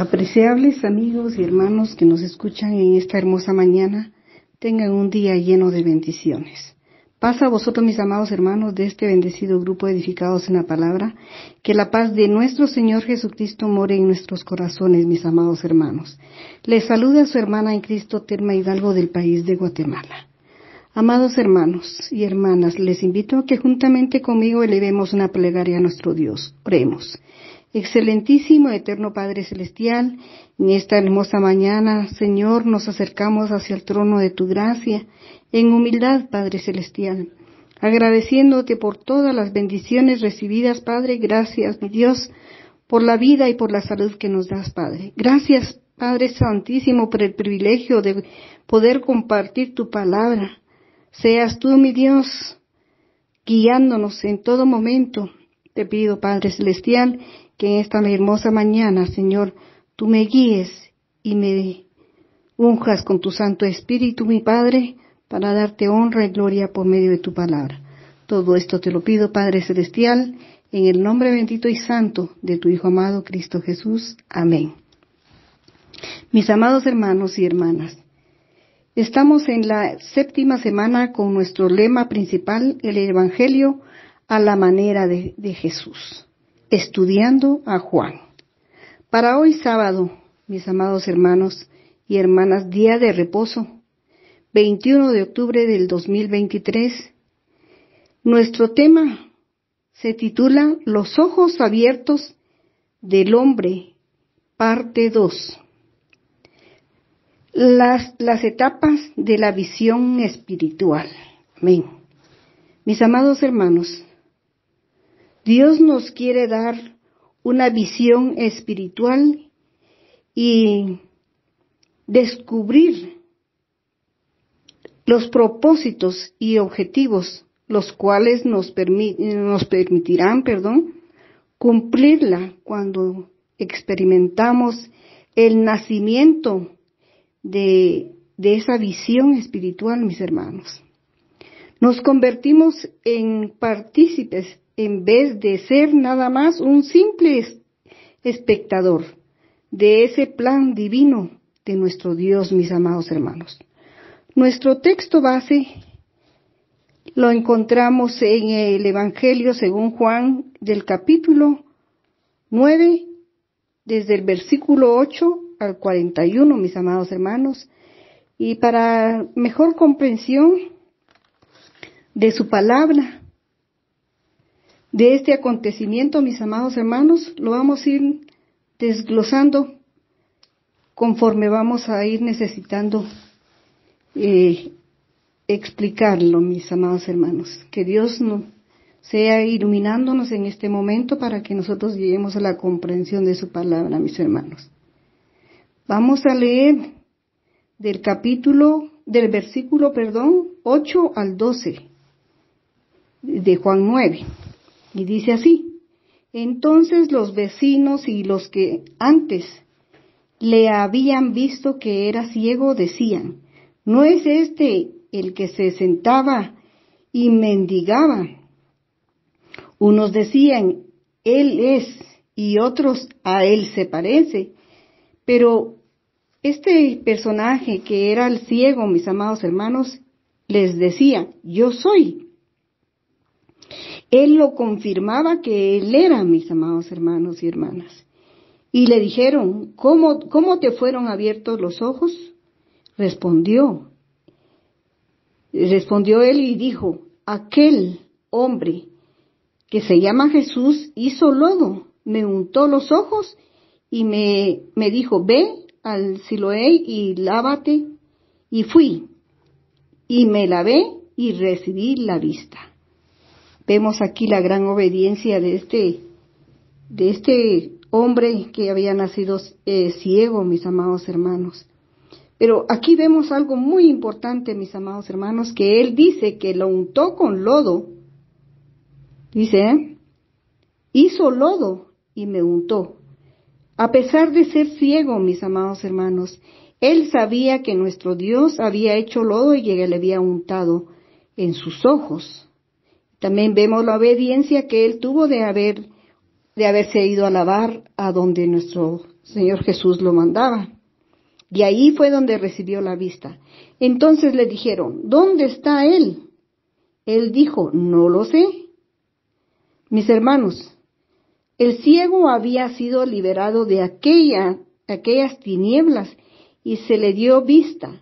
Apreciables amigos y hermanos que nos escuchan en esta hermosa mañana, tengan un día lleno de bendiciones. Paz a vosotros, mis amados hermanos, de este bendecido grupo edificados en la palabra, que la paz de nuestro Señor Jesucristo more en nuestros corazones, mis amados hermanos. Les saluda su hermana en Cristo, Telma Hidalgo, del país de Guatemala. Amados hermanos y hermanas, les invito a que juntamente conmigo elevemos una plegaria a nuestro Dios. Oremos. Excelentísimo, eterno Padre Celestial, en esta hermosa mañana, Señor, nos acercamos hacia el trono de tu gracia, en humildad, Padre Celestial, agradeciéndote por todas las bendiciones recibidas, Padre. Gracias, mi Dios, por la vida y por la salud que nos das, Padre. Gracias, Padre Santísimo, por el privilegio de poder compartir tu palabra. Seas tú, mi Dios, guiándonos en todo momento. Te pido, Padre Celestial, que en esta hermosa mañana, Señor, tú me guíes y me unjas con tu Santo Espíritu, mi Padre, para darte honra y gloria por medio de tu palabra. Todo esto te lo pido, Padre Celestial, en el nombre bendito y santo de tu Hijo amado, Cristo Jesús. Amén. Mis amados hermanos y hermanas, estamos en la 7ª semana con nuestro lema principal, el Evangelio a la manera de Jesús, estudiando a Juan. Para hoy sábado, mis amados hermanos y hermanas, día de reposo, 21 de octubre del 2023, nuestro tema se titula Los ojos abiertos del hombre, parte 2. Las etapas de la visión espiritual. Amén. Mis amados hermanos, Dios nos quiere dar una visión espiritual y descubrir los propósitos y objetivos, los cuales nos permitirán cumplirla cuando experimentamos el nacimiento de esa visión espiritual, mis hermanos. Nos convertimos en partícipes en vez de ser nada más un simple espectador de ese plan divino de nuestro Dios, mis amados hermanos. Nuestro texto base lo encontramos en el Evangelio según Juan del capítulo 9, desde el versículo 8 al 41, mis amados hermanos, y para mejor comprensión de su palabra, de este acontecimiento, mis amados hermanos, lo vamos a ir desglosando conforme vamos a ir necesitando explicarlo, mis amados hermanos. Que Dios sea iluminándonos en este momento para que nosotros lleguemos a la comprensión de su palabra, mis hermanos. Vamos a leer del versículo 8 al 12 de Juan 9. Y dice así: Entonces los vecinos y los que antes le habían visto que era ciego decían: ¿No es este el que se sentaba y mendigaba? Unos decían: Él es, y otros: a él se parece. Pero este personaje que era el ciego, mis amados hermanos, les decía: Yo soy. Él lo confirmaba que él era, mis amados hermanos y hermanas. Y le dijeron: ¿Cómo te fueron abiertos los ojos? Respondió él y dijo: Aquel hombre que se llama Jesús hizo lodo, me untó los ojos y me dijo: Ve al Siloé y lávate. Y fui, y me lavé y recibí la vista. Vemos aquí la gran obediencia de este hombre que había nacido ciego, mis amados hermanos. Pero aquí vemos algo muy importante, mis amados hermanos, que él dice que lo untó con lodo. Dice, hizo lodo y me untó. A pesar de ser ciego, mis amados hermanos, él sabía que nuestro Dios había hecho lodo y que le había untado en sus ojos. También vemos la obediencia que él tuvo de haberse ido a lavar a donde nuestro Señor Jesús lo mandaba. Y ahí fue donde recibió la vista. Entonces le dijeron, ¿dónde está él? Él dijo, no lo sé. Mis hermanos, el ciego había sido liberado de aquellas tinieblas y se le dio vista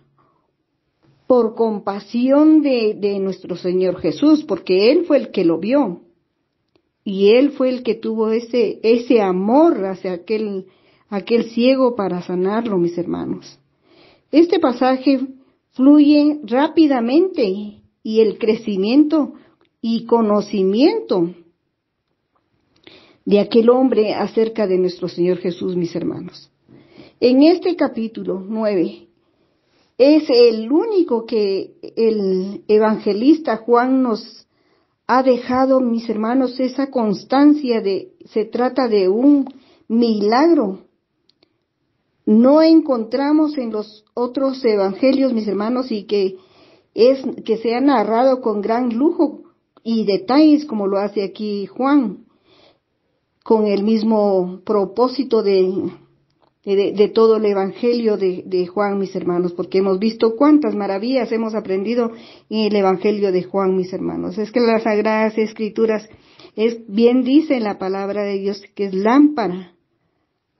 por compasión de nuestro Señor Jesús, porque Él fue el que lo vio. Y Él fue el que tuvo ese amor hacia aquel ciego para sanarlo, mis hermanos. Este pasaje fluye rápidamente y el crecimiento y conocimiento de aquel hombre acerca de nuestro Señor Jesús, mis hermanos. En este capítulo 9 es el único que el evangelista Juan nos ha dejado, mis hermanos, esa constancia se trata de un milagro. No encontramos en los otros evangelios, mis hermanos, y que se ha narrado con gran lujo y detalles como lo hace aquí Juan, con el mismo propósito de todo el evangelio de Juan, mis hermanos, porque hemos visto cuántas maravillas hemos aprendido en el evangelio de Juan, mis hermanos. Es que las Sagradas Escrituras, bien dice la palabra de Dios, que es lámpara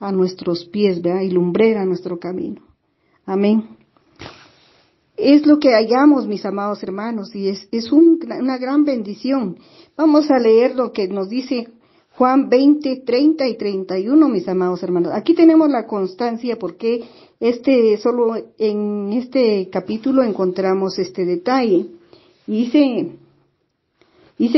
a nuestros pies, ¿verdad? Y lumbrera a nuestro camino. Amén. Es lo que hallamos, mis amados hermanos, y es una gran bendición. Vamos a leer lo que nos dice Juan 20, 30 y 31, mis amados hermanos. Aquí tenemos la constancia porque solo en este capítulo encontramos este detalle. Dice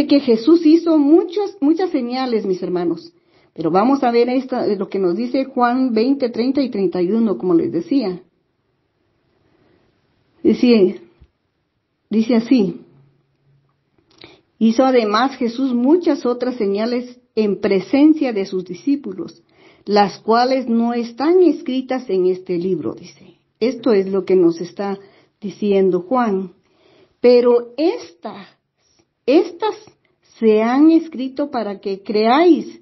que Jesús hizo muchas señales, mis hermanos. Pero vamos a ver lo que nos dice Juan 20, 30 y 31, como les decía. Dice así. Hizo además Jesús muchas otras señales en presencia de sus discípulos, las cuales no están escritas en este libro, dice. Esto es lo que nos está diciendo Juan. Pero estas se han escrito para que creáis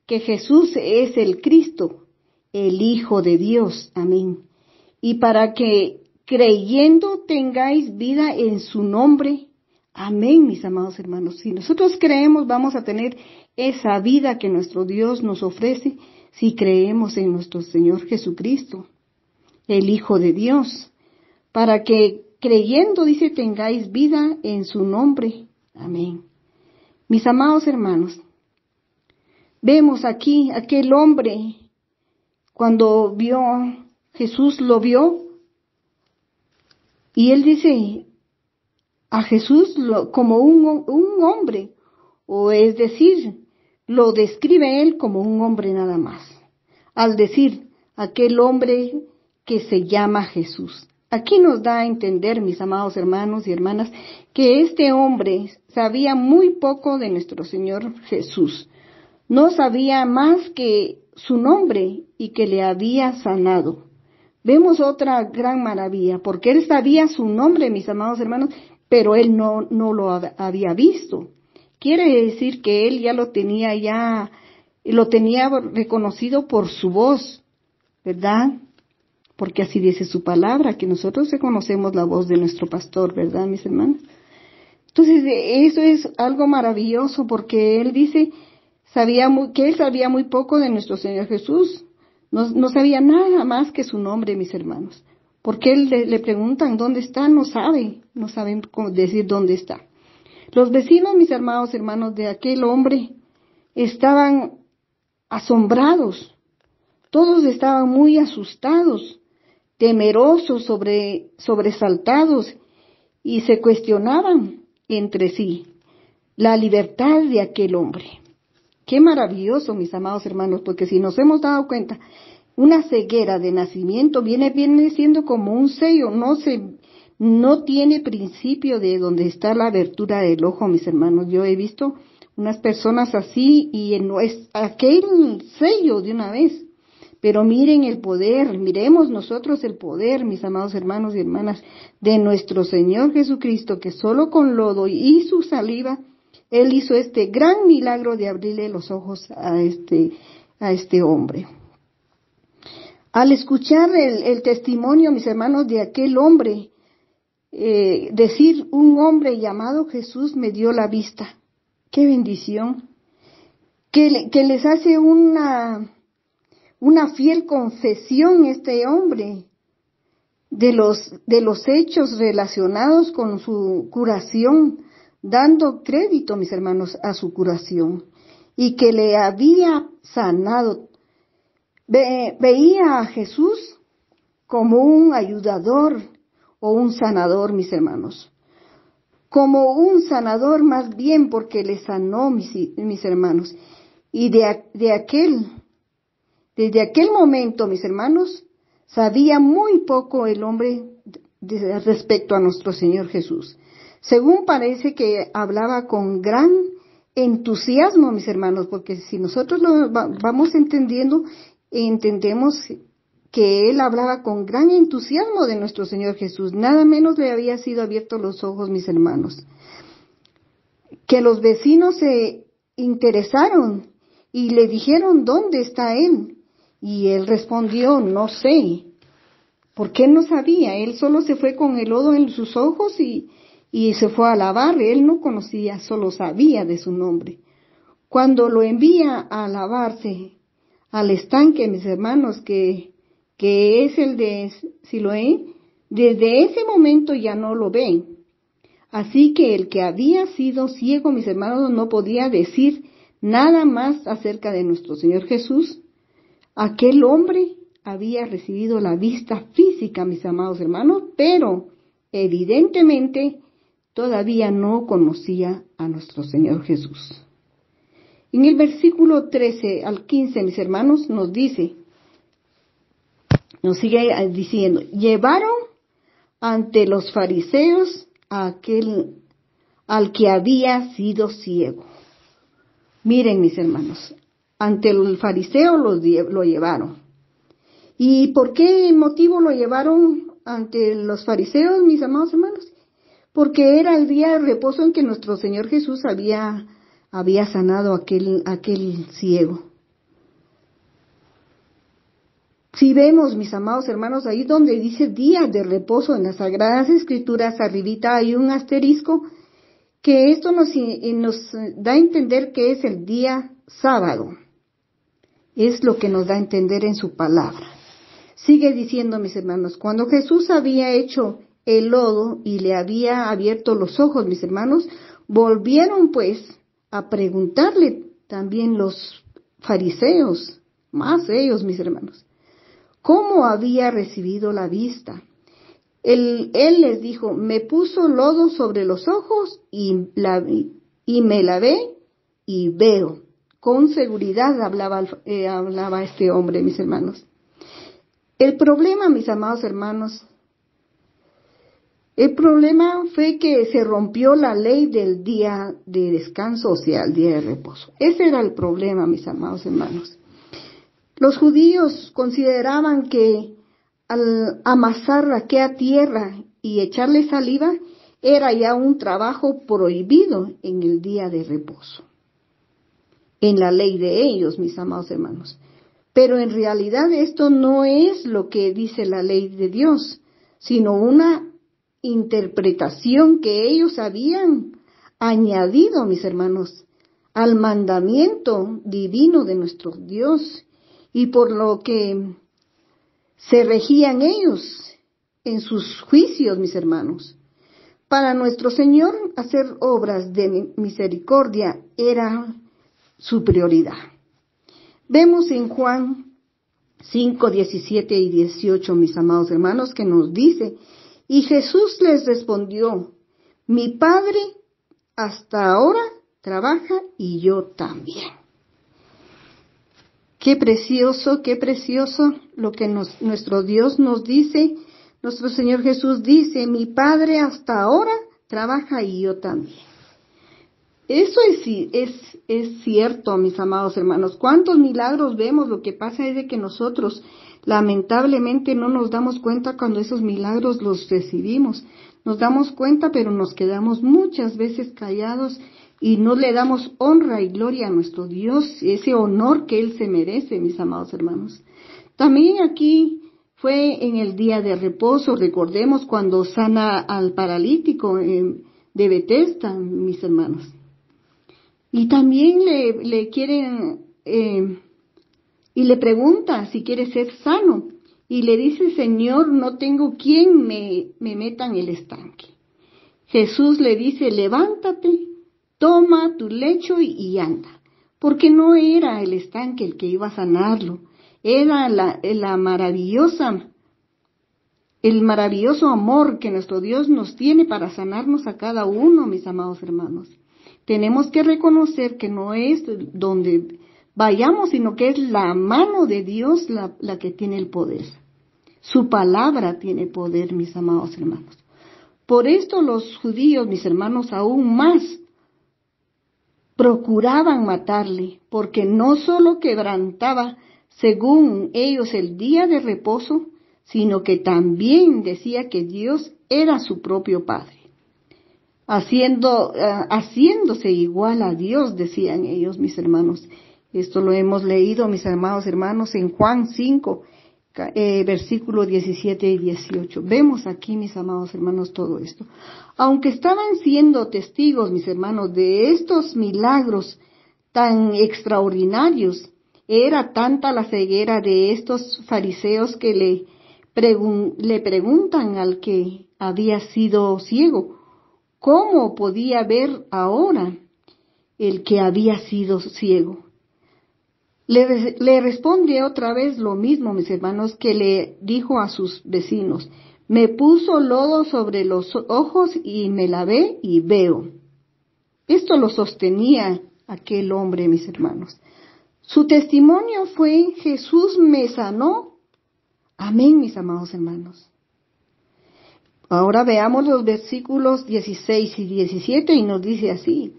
que Jesús es el Cristo, el Hijo de Dios. Amén. Y para que creyendo tengáis vida en su nombre. Amén, mis amados hermanos. Si nosotros creemos, vamos a tener esa vida que nuestro Dios nos ofrece si creemos en nuestro Señor Jesucristo, el Hijo de Dios. Para que creyendo, dice, tengáis vida en su nombre. Amén. Mis amados hermanos, vemos aquí aquel hombre, cuando Jesús lo vio, y él dice a Jesús como un hombre, o es decir, lo describe él como un hombre nada más, al decir aquel hombre que se llama Jesús. Aquí nos da a entender, mis amados hermanos y hermanas, que este hombre sabía muy poco de nuestro Señor Jesús. No sabía más que su nombre y que le había sanado. Vemos otra gran maravilla, porque él sabía su nombre, mis amados hermanos, pero él no lo había visto. Quiere decir que él ya lo tenía reconocido por su voz, ¿verdad? Porque así dice su palabra, que nosotros reconocemos la voz de nuestro pastor, ¿verdad, mis hermanos? Entonces, eso es algo maravilloso, porque él dice que él sabía muy poco de nuestro Señor Jesús. No sabía nada más que su nombre, mis hermanos. Porque él le preguntan dónde está, no saben cómo decir dónde está. Los vecinos, mis amados hermanos, de aquel hombre estaban asombrados. Todos estaban muy asustados, temerosos, sobresaltados, y se cuestionaban entre sí la libertad de aquel hombre. Qué maravilloso, mis amados hermanos, porque si nos hemos dado cuenta, una ceguera de nacimiento viene siendo como un sello, no tiene principio de donde está la abertura del ojo, mis hermanos. Yo he visto unas personas así y no es aquel sello de una vez. Pero miren el poder, miremos nosotros el poder, mis amados hermanos y hermanas, de nuestro Señor Jesucristo, que solo con lodo y su saliva, Él hizo este gran milagro de abrirle los ojos a este hombre. Al escuchar el testimonio, mis hermanos, de aquel hombre, decir, un hombre llamado Jesús me dio la vista. ¡Qué bendición! Que les hace una fiel confesión este hombre de los hechos relacionados con su curación, dando crédito, mis hermanos, a su curación, y que le había sanado. Veía a Jesús como un ayudador o un sanador, mis hermanos. Como un sanador más bien, porque le sanó, mis hermanos. Y desde aquel momento, mis hermanos, sabía muy poco el hombre respecto a nuestro Señor Jesús. Según parece que hablaba con gran entusiasmo, mis hermanos, porque si nosotros lo vamos entendiendo, entendemos que él hablaba con gran entusiasmo de nuestro Señor Jesús. Nada menos le había sido abiertos los ojos, mis hermanos. Que los vecinos se interesaron y le dijeron, ¿dónde está él? Y él respondió, no sé. ¿Por qué no sabía? Él solo se fue con el lodo en sus ojos y se fue a lavar. Él no conocía, solo sabía de su nombre. Cuando lo envía a lavarse al estanque, mis hermanos, que es el de Siloé, desde ese momento ya no lo ven. Así que el que había sido ciego, mis hermanos, no podía decir nada más acerca de nuestro Señor Jesús. Aquel hombre había recibido la vista física, mis amados hermanos, pero evidentemente todavía no conocía a nuestro Señor Jesús. En el versículo 13 al 15, mis hermanos, nos sigue diciendo, llevaron ante los fariseos al que había sido ciego. Miren, mis hermanos, ante el fariseo lo llevaron. ¿Y por qué motivo lo llevaron ante los fariseos, mis amados hermanos? Porque era el día de reposo en que nuestro Señor Jesús había sanado aquel ciego. Si vemos, mis amados hermanos, ahí donde dice día de reposo en las Sagradas Escrituras, arribita hay un asterisco, que esto nos da a entender que es el día sábado. Es lo que nos da a entender en su palabra. Sigue diciendo, mis hermanos, cuando Jesús había hecho el lodo y le había abierto los ojos, mis hermanos, volvieron pues a preguntarle también los fariseos, más ellos, mis hermanos, ¿cómo había recibido la vista? Él les dijo, me puso lodo sobre los ojos y me lavé y veo. Con seguridad hablaba este hombre, mis hermanos. El problema, mis amados hermanos, el problema fue que se rompió la ley del día de descanso, o sea, el día de reposo. Ese era el problema, mis amados hermanos. Los judíos consideraban que al amasar aquella tierra y echarle saliva era ya un trabajo prohibido en el día de reposo, en la ley de ellos, mis amados hermanos. Pero en realidad esto no es lo que dice la ley de Dios, sino una interpretación que ellos habían añadido, mis hermanos, al mandamiento divino de nuestro Dios, y por lo que se regían ellos en sus juicios, mis hermanos. Para nuestro Señor, hacer obras de misericordia era su prioridad. Vemos en Juan 5, 17 y 18, mis amados hermanos, que nos dice, y Jesús les respondió, mi Padre hasta ahora trabaja y yo también. Qué precioso lo que nuestro Dios nos dice. Nuestro Señor Jesús dice, mi Padre hasta ahora trabaja y yo también. Eso es cierto, mis amados hermanos. ¿Cuántos milagros vemos? Lo que pasa es de que nosotros lamentablemente no nos damos cuenta cuando esos milagros los recibimos. Nos damos cuenta, pero nos quedamos muchas veces callados y no le damos honra y gloria a nuestro Dios, ese honor que Él se merece, mis amados hermanos. También aquí fue en el día de reposo, recordemos cuando sana al paralítico de Betesda, mis hermanos. Y también le quieren, y le pregunta si quiere ser sano. Y le dice, Señor, no tengo quien me meta en el estanque. Jesús le dice, levántate, toma tu lecho y anda. Porque no era el estanque el que iba a sanarlo. Era el maravilloso amor que nuestro Dios nos tiene para sanarnos a cada uno, mis amados hermanos. Tenemos que reconocer que no es donde vayamos, sino que es la mano de Dios la que tiene el poder. Su palabra tiene poder, mis amados hermanos. Por esto los judíos, mis hermanos, aún más procuraban matarle, porque no solo quebrantaba, según ellos, el día de reposo, sino que también decía que Dios era su propio Padre. Haciéndose igual a Dios, decían ellos, mis hermanos. Esto lo hemos leído, mis amados hermanos, en Juan 5, versículos 17 y 18. Vemos aquí, mis amados hermanos, todo esto. Aunque estaban siendo testigos, mis hermanos, de estos milagros tan extraordinarios, era tanta la ceguera de estos fariseos que le preguntan al que había sido ciego, ¿cómo podía ver ahora el que había sido ciego? Le responde otra vez lo mismo, mis hermanos, que le dijo a sus vecinos. Me puso lodo sobre los ojos y me lavé y veo. Esto lo sostenía aquel hombre, mis hermanos. Su testimonio fue, Jesús me sanó. Amén, mis amados hermanos. Ahora veamos los versículos 16 y 17 y nos dice así.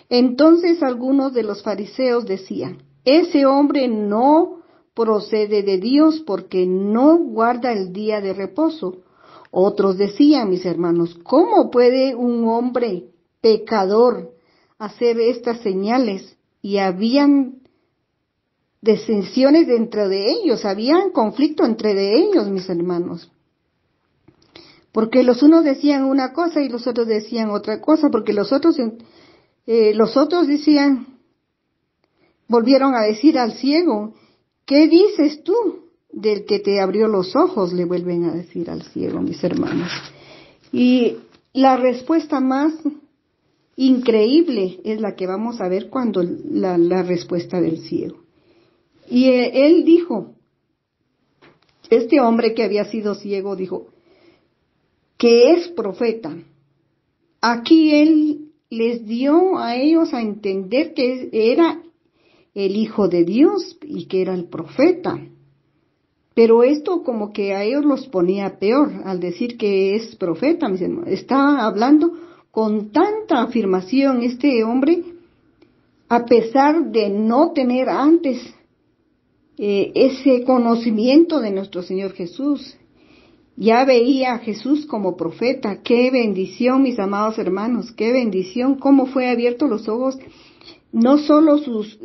Entonces algunos de los fariseos decían, ese hombre no procede de Dios porque no guarda el día de reposo. Otros decían, mis hermanos, ¿cómo puede un hombre pecador hacer estas señales? Y habían disensiones dentro de ellos, habían conflicto entre ellos, mis hermanos. Porque los unos decían una cosa y los otros decían otra cosa, porque los otros decían, volvieron a decir al ciego, ¿qué dices tú del que te abrió los ojos? Le vuelven a decir al ciego, mis hermanos. Y la respuesta más increíble es la que vamos a ver cuando la respuesta del ciego. Y él dijo, este hombre que había sido ciego dijo, que es profeta. Aquí él les dio a ellos a entender que era el Hijo de Dios y que era el profeta. Pero esto como que a ellos los ponía peor al decir que es profeta, mis hermanos. Estaba hablando con tanta afirmación este hombre, a pesar de no tener antes ese conocimiento de nuestro Señor Jesús. Ya veía a Jesús como profeta. ¡Qué bendición, mis amados hermanos! ¡Qué bendición! Cómo fue abierto los ojos, no solo sus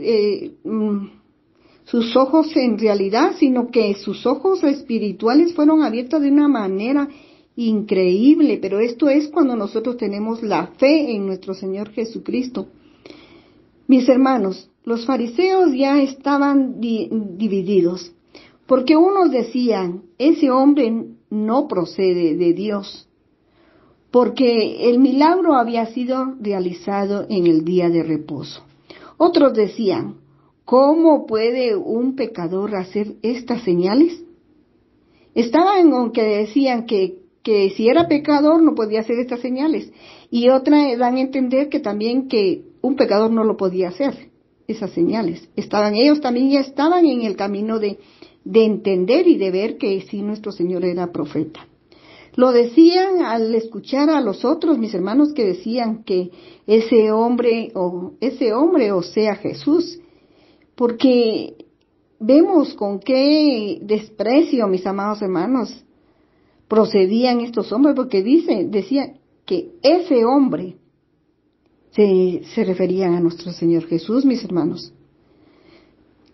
ojos en realidad, sino que sus ojos espirituales fueron abiertos de una manera increíble. Pero esto es cuando nosotros tenemos la fe en nuestro Señor Jesucristo. Mis hermanos, los fariseos ya estaban divididos, porque unos decían, ese hombre no procede de Dios, porque el milagro había sido realizado en el día de reposo. Otros decían, ¿cómo puede un pecador hacer estas señales? Estaban con que decían que si era pecador no podía hacer estas señales, y otras dan a entender que también que un pecador no lo podía hacer, esas señales. Ellos también ya estaban en el camino de entender y de ver que sí nuestro Señor era profeta. Lo decían al escuchar a los otros, mis hermanos, que decían que ese hombre o sea Jesús, porque vemos con qué desprecio, mis amados hermanos, procedían estos hombres, porque decían que ese hombre se referían a nuestro Señor Jesús, mis hermanos,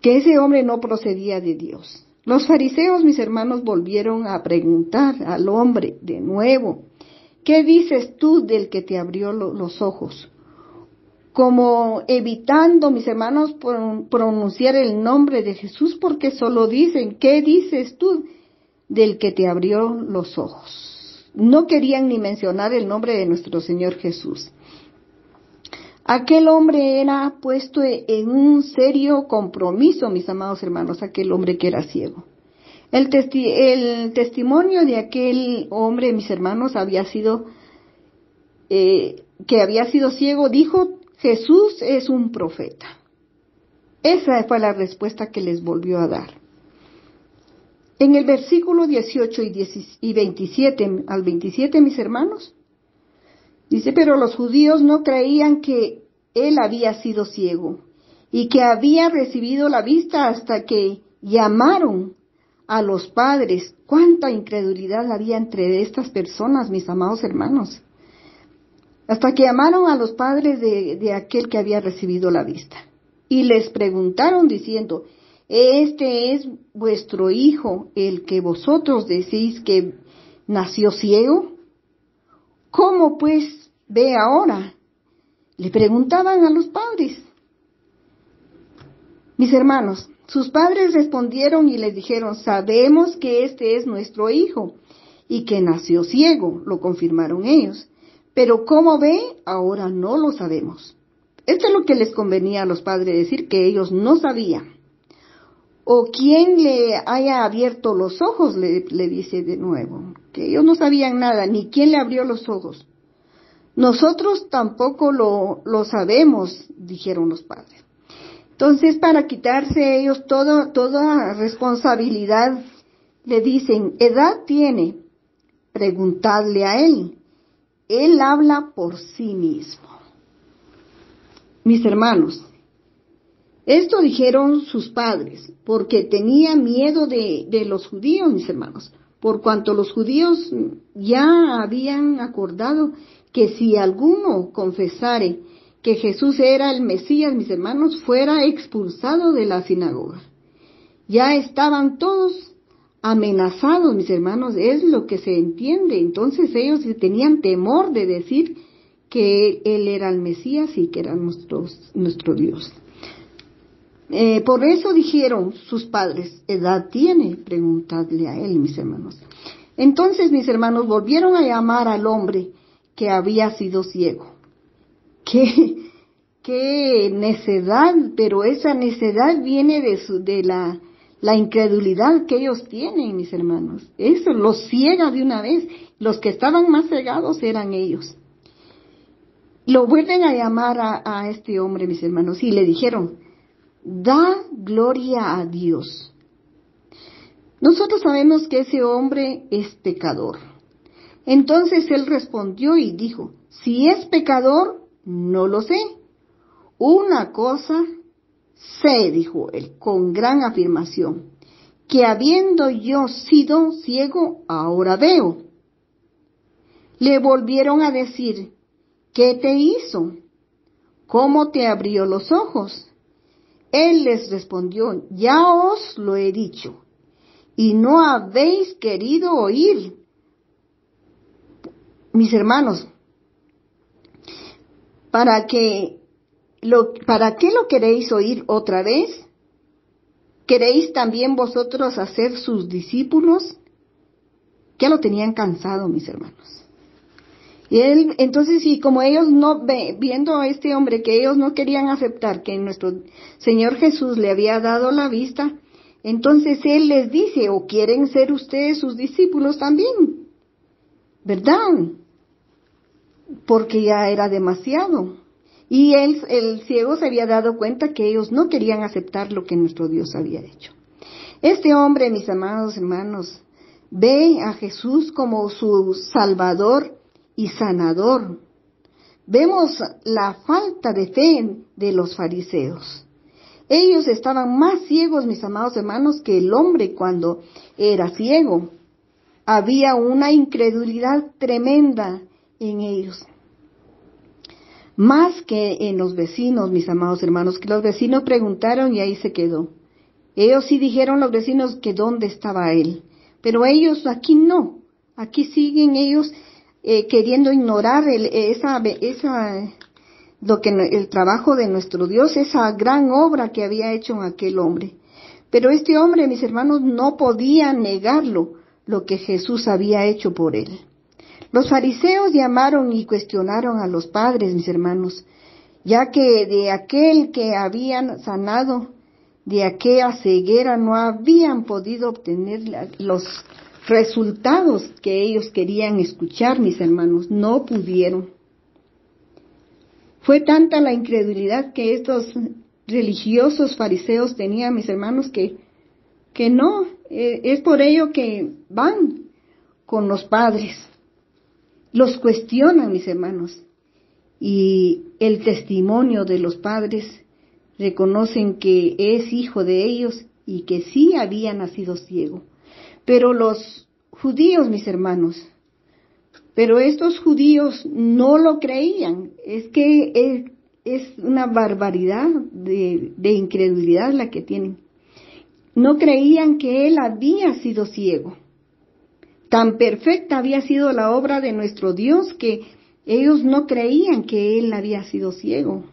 que ese hombre no procedía de Dios. Los fariseos, mis hermanos, volvieron a preguntar al hombre de nuevo: ¿qué dices tú del que te abrió los ojos? Como evitando, mis hermanos, pronunciar el nombre de Jesús, porque solo dicen: ¿qué dices tú del que te abrió los ojos? No querían ni mencionar el nombre de nuestro Señor Jesús. Aquel hombre era puesto en un serio compromiso, mis amados hermanos, aquel hombre que era ciego. El testimonio de aquel hombre, mis hermanos, había sido, que había sido ciego, dijo: Jesús es un profeta. Esa fue la respuesta que les volvió a dar. En el versículo 18 y 27 al 27, mis hermanos, dice: pero los judíos no creían que él había sido ciego y que había recibido la vista hasta que llamaron a los padres. Cuánta incredulidad había entre estas personas, mis amados hermanos. Hasta que llamaron a los padres de aquel que había recibido la vista. Y les preguntaron diciendo: ¿este es vuestro hijo, el que vosotros decís que nació ciego? ¿Cómo pues ve ahora? Le preguntaban a los padres. Mis hermanos, sus padres respondieron y les dijeron: sabemos que este es nuestro hijo y que nació ciego, lo confirmaron ellos. Pero cómo ve, ahora no lo sabemos. Esto es lo que les convenía a los padres decir, que ellos no sabían. O quién le haya abierto los ojos, le dice de nuevo, que ellos no sabían nada, ni quién le abrió los ojos. Nosotros tampoco lo sabemos, dijeron los padres. Entonces, para quitarse ellos toda responsabilidad, le dicen: ¿edad tiene? Preguntadle a él. Él habla por sí mismo. Mis hermanos, esto dijeron sus padres, porque tenía miedo de los judíos, mis hermanos, por cuanto los judíos ya habían acordado que si alguno confesare que Jesús era el Mesías, mis hermanos, fuera expulsado de la sinagoga. Ya estaban todos amenazados, mis hermanos, es lo que se entiende. Entonces ellos tenían temor de decir que él era el Mesías y que era nuestro Dios. Por eso dijeron sus padres: ¿edad tiene? Preguntadle a él, mis hermanos. Entonces, mis hermanos, volvieron a llamar al hombre que había sido ciego. Qué necedad, pero esa necedad viene de la incredulidad que ellos tienen, mis hermanos. Eso los ciega de una vez. Los que estaban más cegados eran ellos. Lo vuelven a llamar a este hombre, mis hermanos, y le dijeron: da gloria a Dios. Nosotros sabemos que ese hombre es pecador. Entonces él respondió y dijo: si es pecador, no lo sé. Una cosa sé, dijo él, con gran afirmación, que habiendo yo sido ciego, ahora veo. Le volvieron a decir: ¿qué te hizo? ¿Cómo te abrió los ojos? Él les respondió: ya os lo he dicho, y no habéis querido oír. Mis hermanos, ¿para qué lo queréis oír otra vez? ¿Queréis también vosotros hacer sus discípulos? Ya lo tenían cansado, mis hermanos. Y él, entonces, y como ellos viendo a este hombre que ellos no querían aceptar que nuestro Señor Jesús le había dado la vista, entonces él les dice: ¿o quieren ser ustedes sus discípulos también? ¿Verdad? Porque ya era demasiado. Y el ciego se había dado cuenta que ellos no querían aceptar lo que nuestro Dios había hecho. Este hombre, mis amados hermanos, ve a Jesús como su Salvador y sanador. Vemos la falta de fe de los fariseos. Ellos estaban más ciegos, mis amados hermanos, que el hombre cuando era ciego. Había una incredulidad tremenda en ellos. Más que en los vecinos, mis amados hermanos, que los vecinos preguntaron y ahí se quedó. Ellos sí dijeron, los vecinos, que dónde estaba él. Pero ellos aquí no. Aquí siguen ellos queriendo ignorar el trabajo de nuestro Dios, esa gran obra que había hecho aquel hombre. Pero este hombre, mis hermanos, no podía negarlo, lo que Jesús había hecho por él. Los fariseos llamaron y cuestionaron a los padres, mis hermanos, ya que de aquel que habían sanado, de aquella ceguera, no habían podido obtener los resultados que ellos querían escuchar, mis hermanos. No pudieron. Fue tanta la incredulidad que estos religiosos fariseos tenían, mis hermanos, que no, es por ello que van con los padres. Los cuestionan, mis hermanos, y el testimonio de los padres reconocen que es hijo de ellos y que sí había nacido ciego. Pero los judíos, mis hermanos, pero estos judíos no lo creían. Es que es una barbaridad de incredulidad la que tienen. No creían que él había sido ciego. Tan perfecta había sido la obra de nuestro Dios que ellos no creían que él había sido ciego.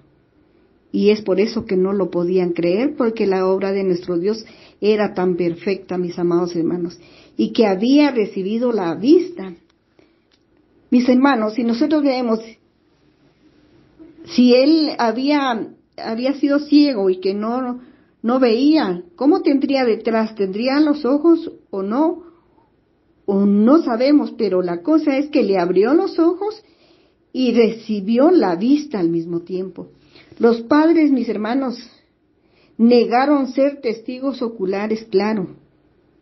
Y es por eso que no lo podían creer, porque la obra de nuestro Dios era tan perfecta, mis amados hermanos, y que había recibido la vista. Mis hermanos, si nosotros vemos, si él había sido ciego y que no veía, ¿cómo tendría detrás? ¿Tendría los ojos o no? O no sabemos, pero la cosa es que le abrió los ojos y recibió la vista al mismo tiempo. Los padres, mis hermanos, negaron ser testigos oculares, claro,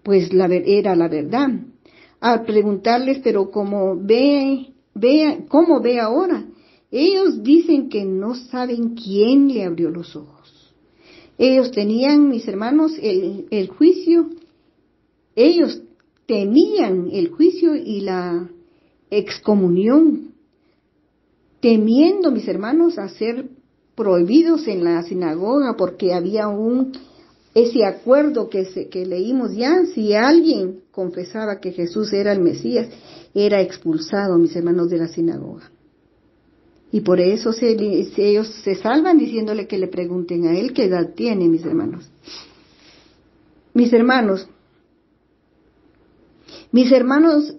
pues era la verdad. Al preguntarles, pero ¿cómo ve ahora? Ellos dicen que no saben quién le abrió los ojos. Ellos tenían, mis hermanos, el juicio. Ellos temían el juicio y la excomunión, temiendo, mis hermanos, a ser prohibidos en la sinagoga, porque había ese acuerdo que leímos ya. Si alguien confesaba que Jesús era el Mesías, era expulsado, mis hermanos, de la sinagoga. Y por eso ellos se salvan diciéndole que le pregunten a él qué edad tiene, mis hermanos. Mis hermanos,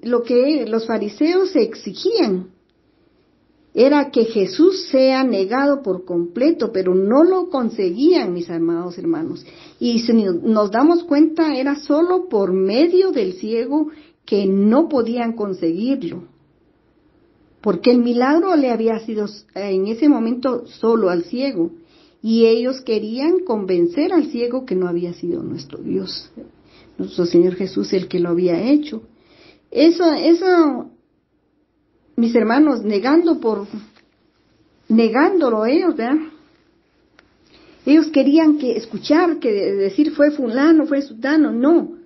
lo que los fariseos exigían era que Jesús sea negado por completo, pero no lo conseguían, mis amados hermanos. Y si nos damos cuenta, era solo por medio del ciego que no podían conseguirlo. Porque el milagro le había sido en ese momento solo al ciego. Y ellos querían convencer al ciego que no había sido nuestro Dios, nuestro Señor Jesús, el que lo había hecho. Eso, mis hermanos, negándolo ellos, ¿verdad? Ellos querían escuchar, que decir fue fulano, fue sutano. No,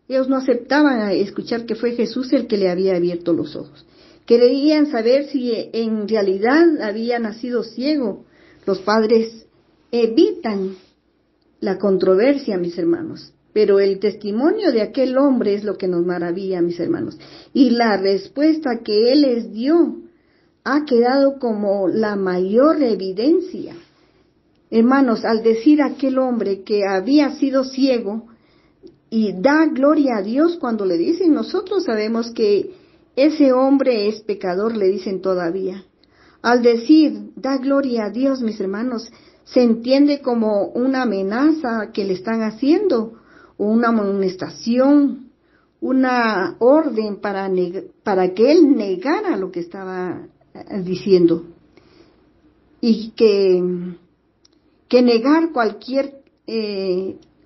ellos no aceptaban escuchar que fue Jesús el que le había abierto los ojos. Querían saber si en realidad había nacido ciego. Los padres evitan la controversia, mis hermanos. Pero el testimonio de aquel hombre es lo que nos maravilla, mis hermanos. Y la respuesta que él les dio ha quedado como la mayor evidencia. Hermanos, al decir aquel hombre que había sido ciego y da gloria a Dios cuando le dicen, nosotros sabemos que ese hombre es pecador, le dicen todavía. Al decir, da gloria a Dios, mis hermanos, se entiende como una amenaza que le están haciendo, una amonestación, una orden para que él negara lo que estaba diciendo. Y que negar cualquier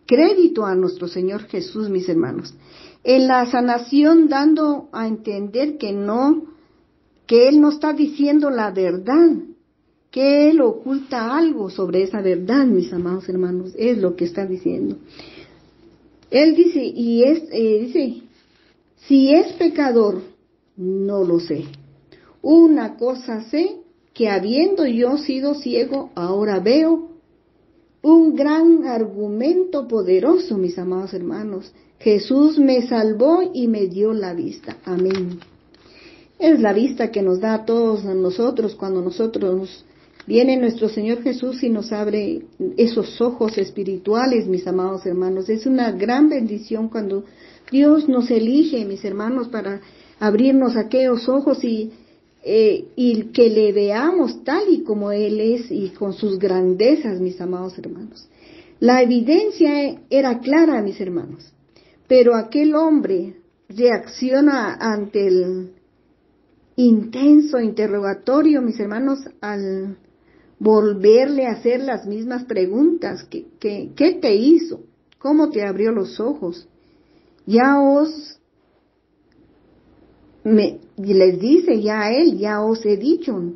crédito a nuestro Señor Jesús, mis hermanos. En la sanación dando a entender que Él no está diciendo la verdad, que Él oculta algo sobre esa verdad, mis amados hermanos, es lo que está diciendo. Él dice, dice, si es pecador, no lo sé. Una cosa sé, que habiendo yo sido ciego, ahora veo. Un gran argumento poderoso, mis amados hermanos. Jesús me salvó y me dio la vista. Amén. Es la vista que nos da a todos nosotros cuando viene nuestro Señor Jesús y nos abre esos ojos espirituales, mis amados hermanos. Es una gran bendición cuando Dios nos elige, mis hermanos, para abrirnos aquellos ojos y que le veamos tal y como Él es y con sus grandezas, mis amados hermanos. La evidencia era clara, mis hermanos, pero aquel hombre reacciona ante el intenso interrogatorio, mis hermanos, al volverle a hacer las mismas preguntas. ¿Qué te hizo? ¿Cómo te abrió los ojos? Les dice ya a él, ya os he dicho,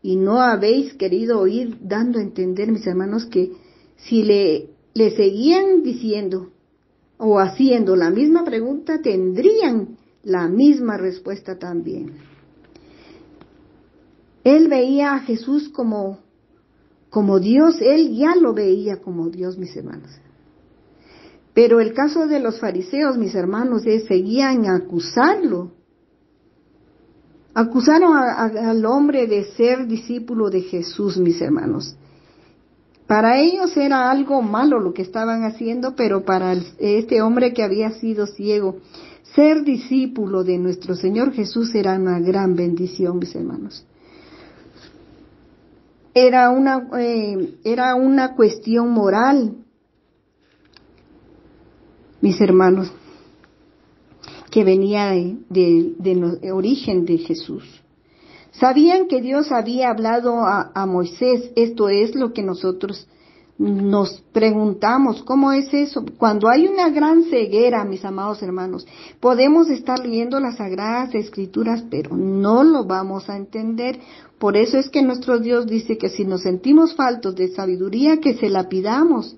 y no habéis querido oír, dando a entender, mis hermanos, que si le seguían diciendo o haciendo la misma pregunta, tendrían la misma respuesta también. Él veía a Jesús como Dios, él ya lo veía como Dios, mis hermanos. Pero el caso de los fariseos, mis hermanos, seguían a acusarlo. Acusaron al hombre de ser discípulo de Jesús, mis hermanos. Para ellos era algo malo lo que estaban haciendo, pero para este hombre que había sido ciego, ser discípulo de nuestro Señor Jesús era una gran bendición, mis hermanos. Era una cuestión moral, mis hermanos, que venía de origen de Jesús. Sabían que Dios había hablado a Moisés. Esto es lo que nosotros nos preguntamos, ¿cómo es eso? Cuando hay una gran ceguera, mis amados hermanos, podemos estar leyendo las Sagradas Escrituras, pero no lo vamos a entender. Por eso es que nuestro Dios dice que si nos sentimos faltos de sabiduría, que se la pidamos.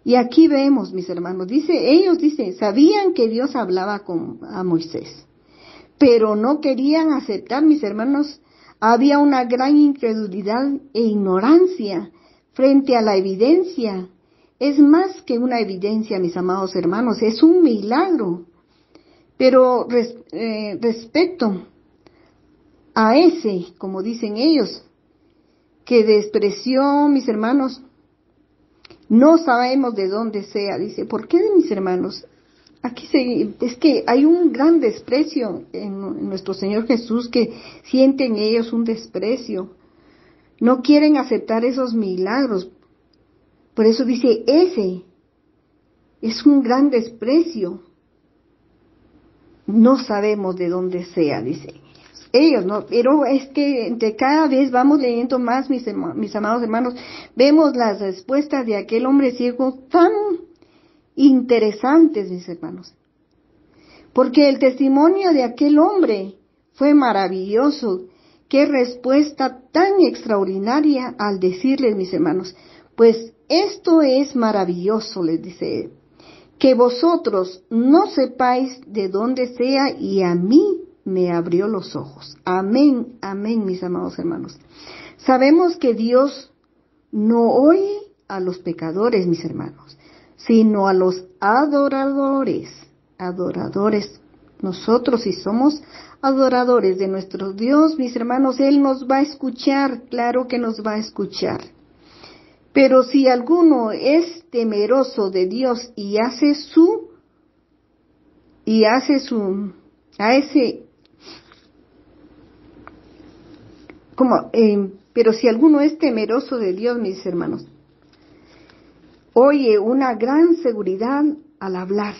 Y aquí vemos, mis hermanos, ellos dicen, sabían que Dios hablaba a Moisés, pero no querían aceptar, mis hermanos. Había una gran incredulidad e ignorancia frente a la evidencia. Es más que una evidencia, mis amados hermanos, es un milagro. Pero respecto a ese, como dicen ellos, que despreció, mis hermanos, no sabemos de dónde sea. Dice, ¿por qué, mis hermanos? Es que hay un gran desprecio en nuestro Señor Jesús, que sienten ellos un desprecio. No quieren aceptar esos milagros. Por eso dice, ese es un gran desprecio. No sabemos de dónde sea, dice ellos, ¿no? Pero es que entre cada vez vamos leyendo más, mis amados hermanos, vemos las respuestas de aquel hombre ciego tan interesantes, mis hermanos. Porque el testimonio de aquel hombre fue maravilloso. Qué respuesta tan extraordinaria al decirles, mis hermanos, pues esto es maravilloso, les dice él, que vosotros no sepáis de dónde sea, y a mí me abrió los ojos. Amén, amén, mis amados hermanos. Sabemos que Dios no oye a los pecadores, mis hermanos, sino a los adoradores. Nosotros, si somos adoradores de nuestro Dios, mis hermanos, Él nos va a escuchar, claro que nos va a escuchar. Pero si alguno es temeroso de Dios pero si alguno es temeroso de Dios, mis hermanos, oye una gran seguridad al hablar.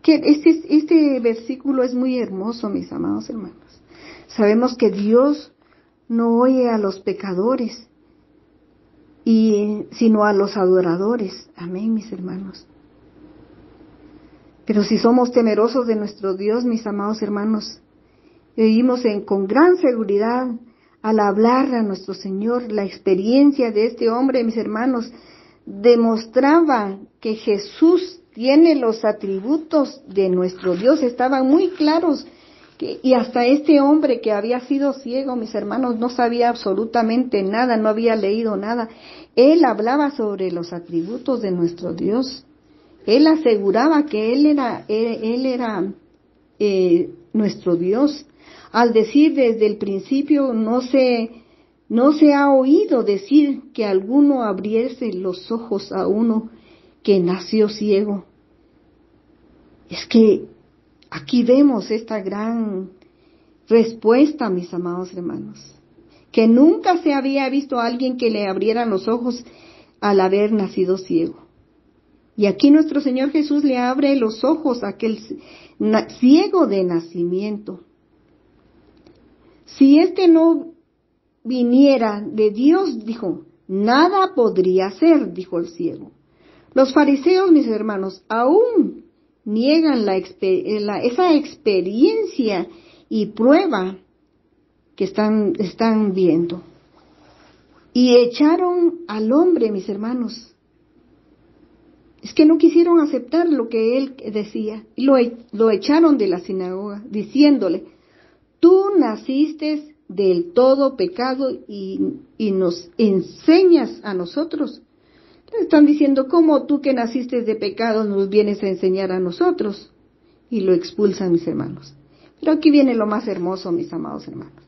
Que este versículo es muy hermoso, mis amados hermanos. Sabemos que Dios no oye a los pecadores, sino a los adoradores. Amén, mis hermanos. Pero si somos temerosos de nuestro Dios, mis amados hermanos, oímos con gran seguridad al hablar a nuestro Señor. La experiencia de este hombre, mis hermanos, demostraba que Jesús tiene los atributos de nuestro Dios. Estaban muy claros Y hasta este hombre que había sido ciego, mis hermanos, no sabía absolutamente nada, no había leído nada. Él hablaba sobre los atributos de nuestro Dios. Él aseguraba que Él era nuestro Dios. Al decir desde el principio, no se ha oído decir que alguno abriese los ojos a uno que nació ciego. Es que aquí vemos esta gran respuesta, mis amados hermanos, que nunca se había visto a alguien que le abrieran los ojos al haber nacido ciego. Y aquí nuestro Señor Jesús le abre los ojos a aquel ciego de nacimiento. Si este no viniera de Dios, dijo, nada podría ser, dijo el ciego. Los fariseos, mis hermanos, aún niegan esa experiencia y prueba que están viendo. Y echaron al hombre, mis hermanos. Es que no quisieron aceptar lo que él decía. Y lo echaron de la sinagoga, diciéndole, tú naciste del todo pecado y nos enseñas a nosotros. Le están diciendo, ¿cómo tú que naciste de pecado nos vienes a enseñar a nosotros? Y lo expulsan, mis hermanos. Pero aquí viene lo más hermoso, mis amados hermanos.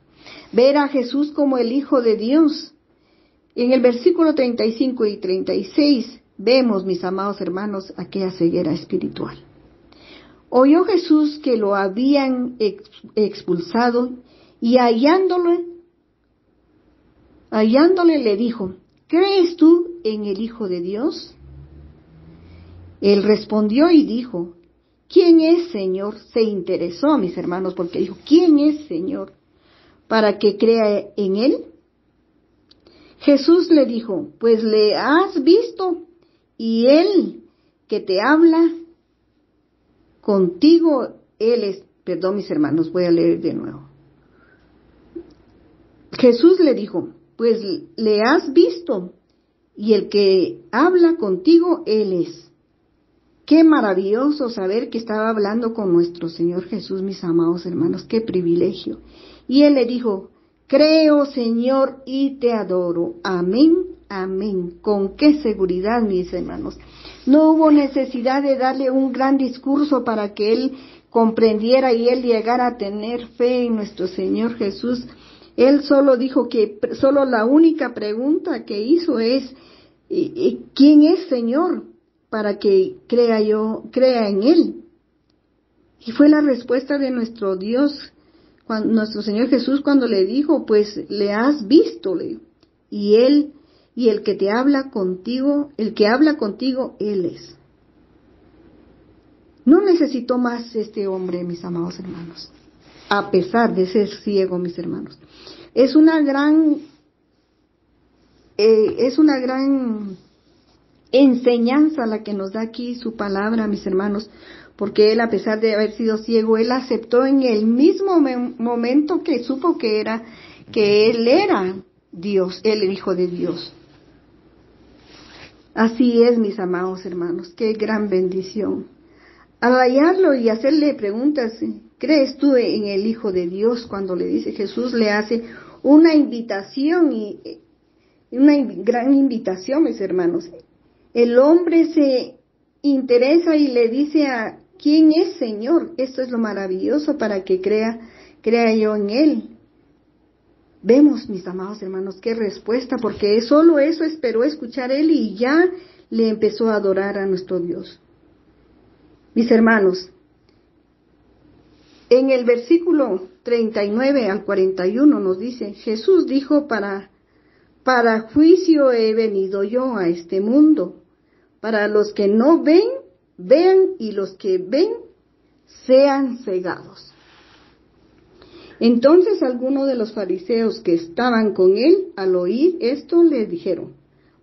Ver a Jesús como el Hijo de Dios. En el versículo 35 y 36 vemos, mis amados hermanos, aquella ceguera espiritual. Oyó Jesús que lo habían expulsado y hallándole le dijo, ¿crees tú en el Hijo de Dios? Él respondió y dijo, ¿quién es, Señor? Se interesó, mis hermanos, porque dijo, ¿quién es, Señor? Para que crea en Él. Jesús le dijo, pues le has visto, y Él que te habla contigo, Él es, perdón, mis hermanos, voy a leer de nuevo. Jesús le dijo, pues le has visto, y el que habla contigo, Él es. Qué maravilloso saber que estaba hablando con nuestro Señor Jesús, mis amados hermanos, qué privilegio. Y Él le dijo, creo, Señor, y te adoro. Amén, amén. Con qué seguridad, mis hermanos. No hubo necesidad de darle un gran discurso para que Él comprendiera y Él llegara a tener fe en nuestro Señor Jesús. Él solo dijo que, solo la única pregunta que hizo es, ¿quién es, Señor? Para que crea en Él. Y fue la respuesta de nuestro Dios, nuestro Señor Jesús, cuando le dijo, pues le has visto, y Él, y el que te habla contigo, el que habla contigo, Él es. No necesitó más este hombre, mis amados hermanos, a pesar de ser ciego, mis hermanos. Es una gran enseñanza la que nos da aquí su palabra, mis hermanos, porque él, a pesar de haber sido ciego, él aceptó en el mismo momento que supo que él era Dios, el Hijo de Dios. Así es, mis amados hermanos, qué gran bendición. Al hallarlo y hacerle preguntas, ¿crees tú en el Hijo de Dios? Cuando le dice Jesús, le hace una invitación, y una gran invitación, mis hermanos. El hombre se interesa y le dice a ¿quién es, Señor? Esto es lo maravilloso para que crea yo en Él. Vemos, mis amados hermanos, qué respuesta, porque solo eso esperó escuchar él y ya le empezó a adorar a nuestro Dios. Mis hermanos, en el versículo 39 al 41 nos dice, Jesús dijo, para juicio he venido yo a este mundo, para los que no ven, vean, y los que ven, sean cegados. Entonces algunos de los fariseos que estaban con él, al oír esto, le dijeron,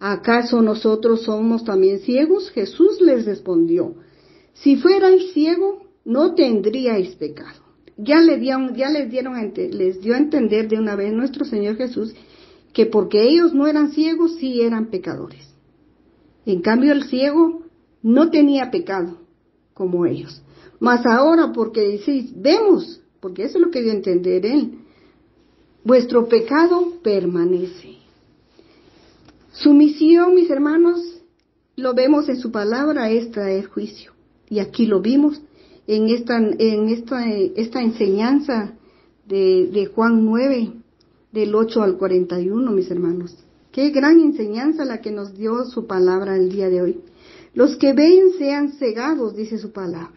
¿acaso nosotros somos también ciegos? Jesús les respondió, si fuerais ciegos, no tendríais pecado. Les dio a entender de una vez nuestro Señor Jesús que porque ellos no eran ciegos, sí eran pecadores. En cambio, el ciego no tenía pecado como ellos. Mas ahora, porque decís, vemos, porque eso es lo que dio a entender él. Vuestro pecado permanece. Su misión, mis hermanos, lo vemos en su palabra, es traer juicio. Y aquí lo vimos en esta enseñanza de Juan 9, del 8 al 41, mis hermanos. Qué gran enseñanza la que nos dio su palabra el día de hoy. Los que ven sean cegados, dice su palabra.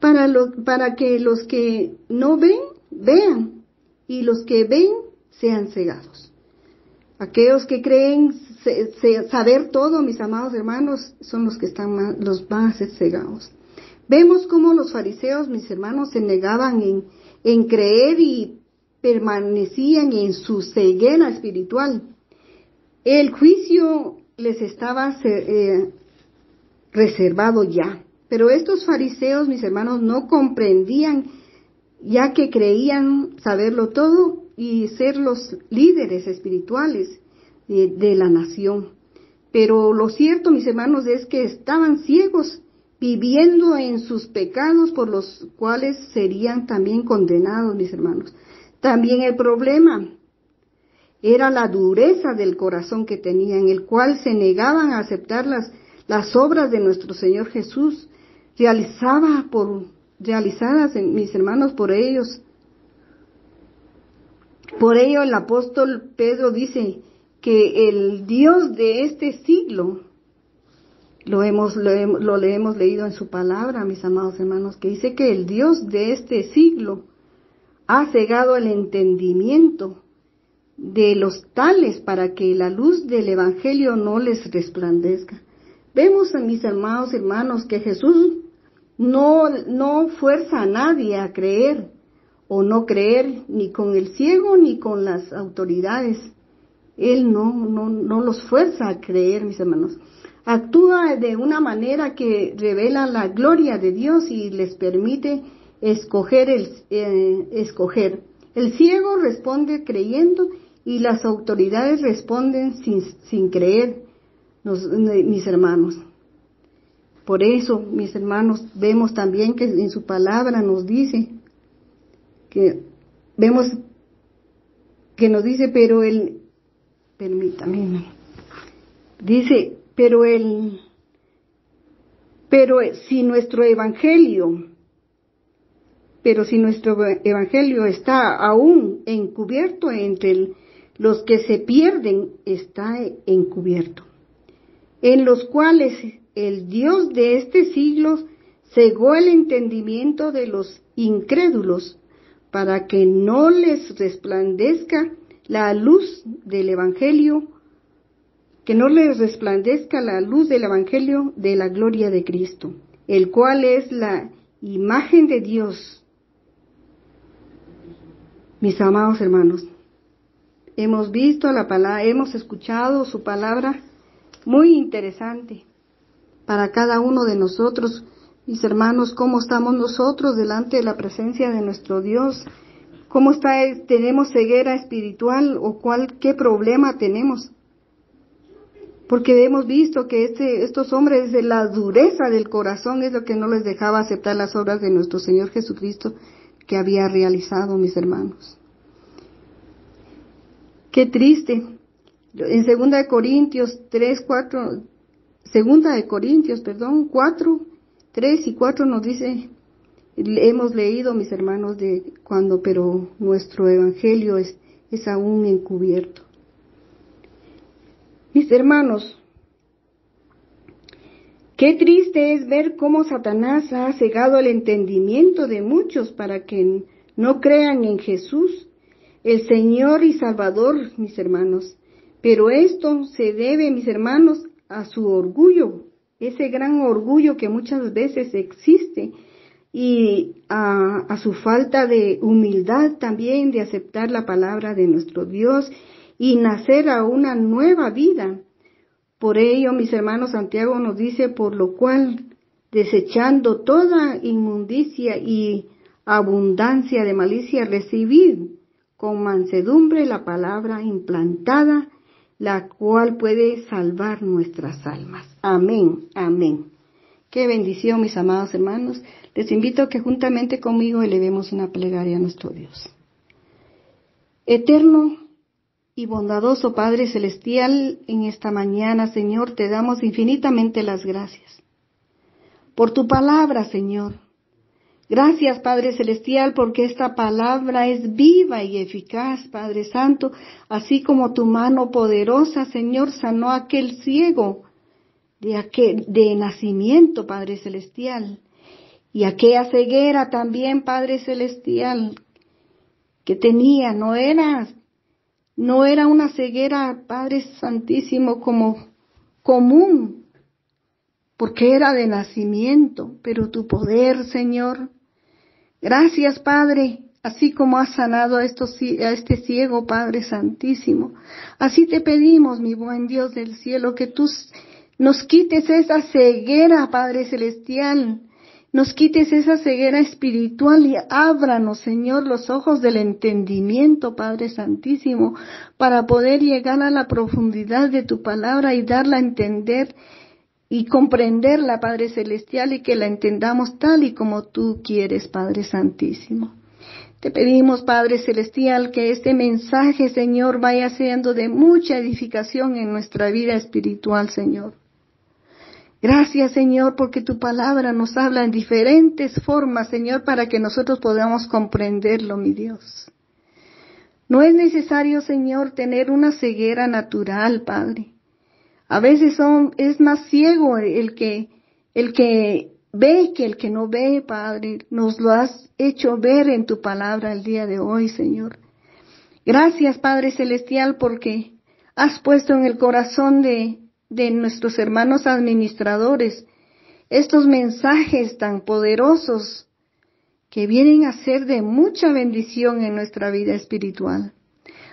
Para que los que no ven, vean, y los que ven sean cegados. Aquellos que creen saber todo, mis amados hermanos, son los que los van a ser cegados. Vemos cómo los fariseos, mis hermanos, se negaban en creer y permanecían en su ceguera espiritual. El juicio les estaba reservado ya. Pero estos fariseos, mis hermanos, no comprendían, ya que creían saberlo todo y ser los líderes espirituales de la nación. Pero lo cierto, mis hermanos, es que estaban ciegos, viviendo en sus pecados por los cuales serían también condenados, mis hermanos. También el problema era la dureza del corazón que tenían, el cual se negaban a aceptar las obras de nuestro Señor Jesús, realizadas, mis hermanos, por ellos. Por ello el apóstol Pedro dice que el Dios de este siglo, lo hemos leído en su palabra, mis amados hermanos, que dice que el Dios de este siglo ha cegado el entendimiento de los tales para que la luz del Evangelio no les resplandezca. Vemos, mis amados hermanos, que Jesús no fuerza a nadie a creer o no creer, ni con el ciego ni con las autoridades. Él no los fuerza a creer, mis hermanos. Actúa de una manera que revela la gloria de Dios y les permite escoger. El ciego responde creyendo y las autoridades responden sin creer, mis hermanos. Por eso, mis hermanos, vemos también que en su palabra nos dice pero si nuestro evangelio está aún encubierto entre los que se pierden, está encubierto, en los cuales el Dios de este siglo cegó el entendimiento de los incrédulos, para que no les resplandezca la luz del Evangelio, de la gloria de Cristo, el cual es la imagen de Dios. Mis amados hermanos, hemos visto la palabra, hemos escuchado su palabra, muy interesante para cada uno de nosotros. Mis hermanos, ¿cómo estamos nosotros delante de la presencia de nuestro Dios? ¿Cómo tenemos ceguera espiritual o qué problema tenemos? Porque hemos visto que estos hombres, la dureza del corazón es lo que no les dejaba aceptar las obras de nuestro Señor Jesucristo que había realizado, mis hermanos. Qué triste. En 2 Corintios 4, 3 y 4 nos dice, hemos leído, mis hermanos, pero nuestro evangelio es aún encubierto. Mis hermanos, qué triste es ver cómo Satanás ha cegado el entendimiento de muchos para que no crean en Jesús, el Señor y Salvador, mis hermanos. Pero esto se debe, mis hermanos, a su orgullo, ese gran orgullo que muchas veces existe, y a su falta de humildad también de aceptar la palabra de nuestro Dios y nacer a una nueva vida. Por ello, mis hermanos, Santiago nos dice, por lo cual, desechando toda inmundicia y abundancia de malicia, recibid con mansedumbre la palabra implantada, la cual puede salvar nuestras almas. Amén, amén. Qué bendición, mis amados hermanos. Les invito a que juntamente conmigo elevemos una plegaria a nuestro Dios. Eterno y bondadoso Padre Celestial, en esta mañana, Señor, te damos infinitamente las gracias por tu palabra, Señor. Gracias, Padre Celestial, porque esta palabra es viva y eficaz, Padre Santo, así como tu mano poderosa, Señor, sanó a aquel ciego de nacimiento, Padre Celestial, y aquella ceguera también, Padre Celestial, que tenía, no era una ceguera, Padre Santísimo, como común, porque era de nacimiento, pero tu poder, Señor. Gracias, Padre, así como has sanado a este ciego, Padre Santísimo. Así te pedimos, mi buen Dios del cielo, que tú nos quites esa ceguera, Padre Celestial. Nos quites esa ceguera espiritual y ábranos, Señor, los ojos del entendimiento, Padre Santísimo, para poder llegar a la profundidad de tu palabra y darla a entender y comprenderla, Padre Celestial, y que la entendamos tal y como tú quieres, Padre Santísimo. Te pedimos, Padre Celestial, que este mensaje, Señor, vaya siendo de mucha edificación en nuestra vida espiritual, Señor. Gracias, Señor, porque tu palabra nos habla en diferentes formas, Señor, para que nosotros podamos comprenderlo, mi Dios. No es necesario, Señor, tener una ceguera natural, Padre. A veces es más ciego el que ve que el que no ve, Padre. Nos lo has hecho ver en tu palabra el día de hoy, Señor. Gracias, Padre Celestial, porque has puesto en el corazón de nuestros hermanos administradores estos mensajes tan poderosos que vienen a ser de mucha bendición en nuestra vida espiritual.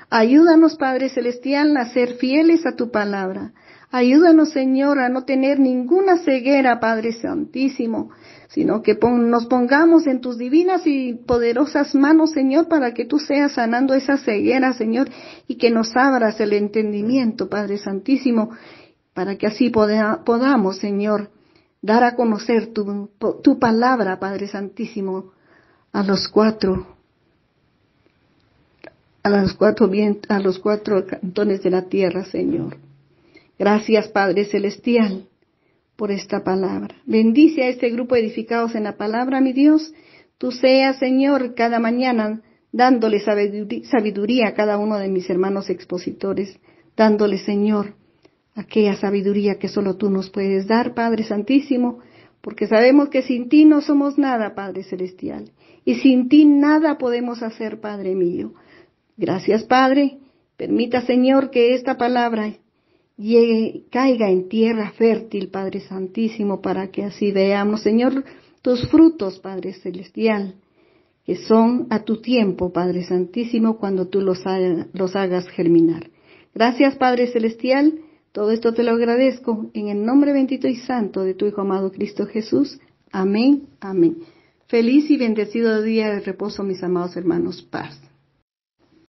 Ayúdanos, Padre Celestial, a ser fieles a tu palabra. Ayúdanos, Señor, a no tener ninguna ceguera, Padre Santísimo, sino que nos pongamos en tus divinas y poderosas manos, Señor, para que tú seas sanando esa ceguera, Señor, y que nos abras el entendimiento, Padre Santísimo, para que así podamos, Señor, dar a conocer tu palabra, Padre Santísimo, a los cuatro cantones de la tierra, Señor. Gracias, Padre Celestial, por esta palabra. Bendice a este grupo edificados en la palabra, mi Dios. Tú seas, Señor, cada mañana dándole sabiduría a cada uno de mis hermanos expositores, dándole, Señor, aquella sabiduría que solo tú nos puedes dar, Padre Santísimo, porque sabemos que sin ti no somos nada, Padre Celestial, y sin ti nada podemos hacer, Padre mío. Gracias, Padre. Permita, Señor, que esta palabra caiga en tierra fértil, Padre Santísimo, para que así veamos, Señor, tus frutos, Padre Celestial, que son a tu tiempo, Padre Santísimo, cuando tú los hagas germinar. Gracias, Padre Celestial. Todo esto te lo agradezco en el nombre bendito y santo de tu Hijo amado Cristo Jesús. Amén, amén. Feliz y bendecido día de reposo, mis amados hermanos. Paz.